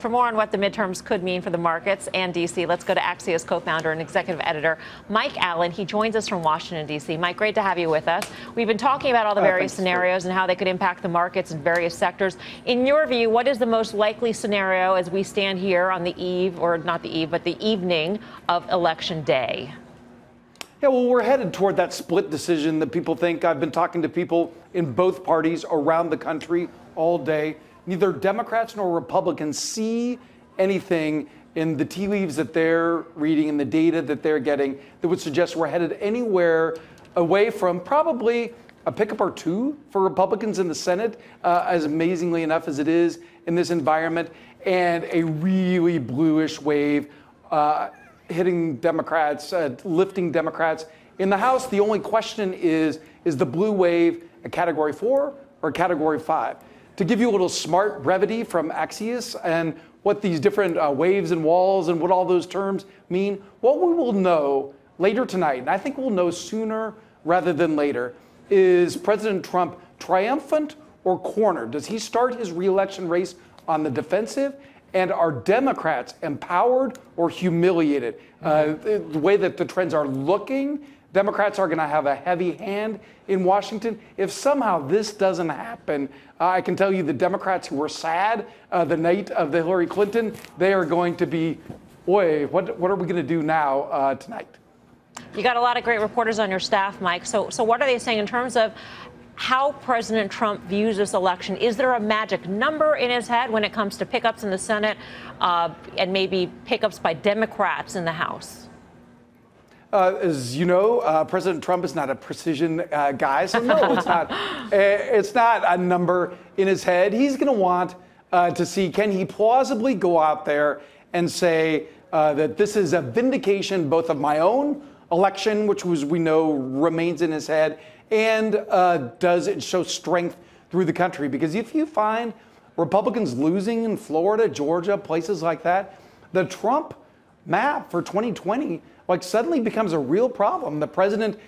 For more on what the midterms could mean for the markets and D.C., let's go to Axios co-founder and executive editor Mike Allen. He joins us from Washington, D.C. Mike, great to have you with us. We've been talking about all the various scenarios and how they could impact the markets in various sectors. In your view, what is the most likely scenario as we stand here on the eve, or not the eve, but the evening of Election Day? Yeah, well, we're headed toward that split decision that people think. I've been talking to people in both parties around the country all day. Neither Democrats nor Republicans see anything in the tea leaves that they're reading and the data that they're getting that would suggest we're headed anywhere away from probably a pickup or two for Republicans in the Senate, as amazingly enough as it is in this environment, and a really bluish wave hitting Democrats, lifting Democrats. In the House, the only question is the blue wave a Category 4 or Category 5? To give you a little smart brevity from Axios and what these different waves and walls and what all those terms mean, what we will know later tonight, and I think we'll know sooner rather than later, is President Trump triumphant or cornered? Does he start his re-election race on the defensive? And are Democrats empowered or humiliated? The way that the trends are looking, Democrats are going to have a heavy hand in Washington. If somehow this doesn't happen, I can tell you the Democrats who were sad the night of the Hillary Clinton, they are going to be, boy, what are we going to do now tonight? You got a lot of great reporters on your staff, Mike. So what are they saying in terms of how President Trump views this election? Is there a magic number in his head when it comes to pickups in the Senate and maybe pickups by Democrats in the House? As you know, President Trump is not a precision guy, so no, it's not. It's not a number in his head. He's going to want to see, can he plausibly go out there and say that this is a vindication both of my own election, which was, we know, remains in his head, and does it show strength through the country? Because if you find Republicans losing in Florida, Georgia, places like that, the Trump map for 2020 suddenly becomes a real problem. The president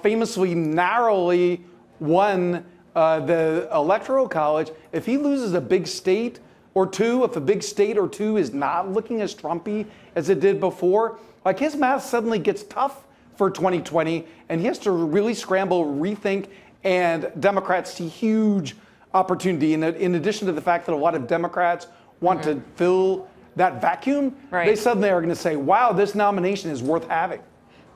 famously narrowly won the Electoral College. If he loses a big state or two, if a big state or two is not looking as Trumpy as it did before, his math suddenly gets tough for 2020, and he has to really scramble, rethink, and Democrats see huge opportunity. In addition to the fact that a lot of Democrats want to fill that vacuum, they suddenly are going to say, wow, this nomination is worth having.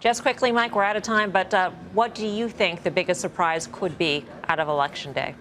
Just quickly, Mike, we're out of time, but what do you think the biggest surprise could be out of Election Day?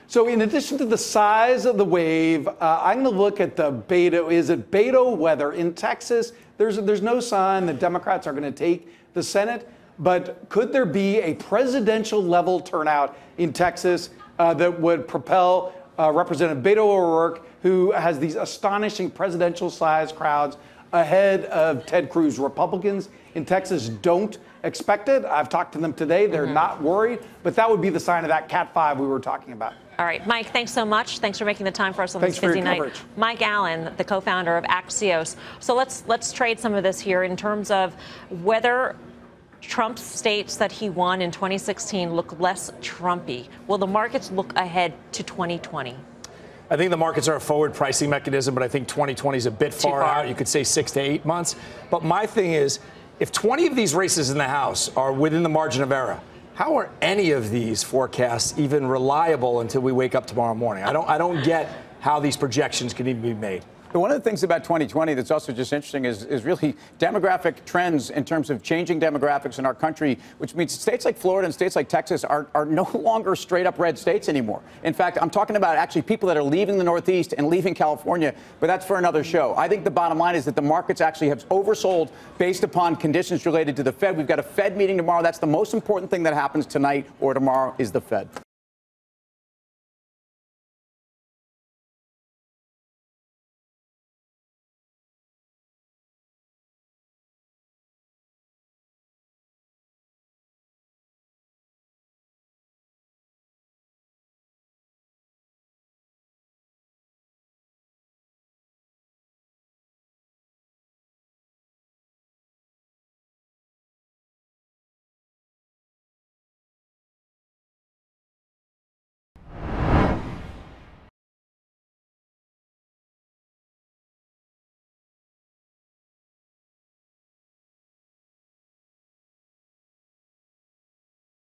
So in addition to the size of the wave, I'm going to look at the beta. Is it beta weather? In Texas, there's no sign that Democrats are going to take the Senate, but could there be a presidential level turnout in Texas that would propel Representative Beto O'Rourke, who has these astonishing presidential-sized crowds, ahead of Ted Cruz? Republicans in Texas don't expect it. I've talked to them today. They're not worried, but that would be the sign of that Cat 5 we were talking about. All right, Mike, thanks so much. Thanks for making the time for us on this busy night. Mike Allen, the co-founder of Axios. So let's trade some of this here in terms of whether Trump's states that he won in 2016 look less Trumpy. Will the markets look ahead to 2020? I think the markets are a forward pricing mechanism, but I think 2020 is a bit far out. You could say 6 to 8 months. But my thing is, if 20 of these races in the House are within the margin of error, how are any of these forecasts even reliable until we wake up tomorrow morning? I don't get how these projections can even be made. But one of the things about 2020 that's also just interesting is really demographic trends in terms of changing demographics in our country, which means states like Florida and states like Texas are no longer straight up red states anymore. In fact, I'm talking about actually people that are leaving the Northeast and leaving California, but that's for another show. I think the bottom line is that the markets actually have oversold based upon conditions related to the Fed. We've got a Fed meeting tomorrow. That's the most important thing that happens tonight or tomorrow is the Fed.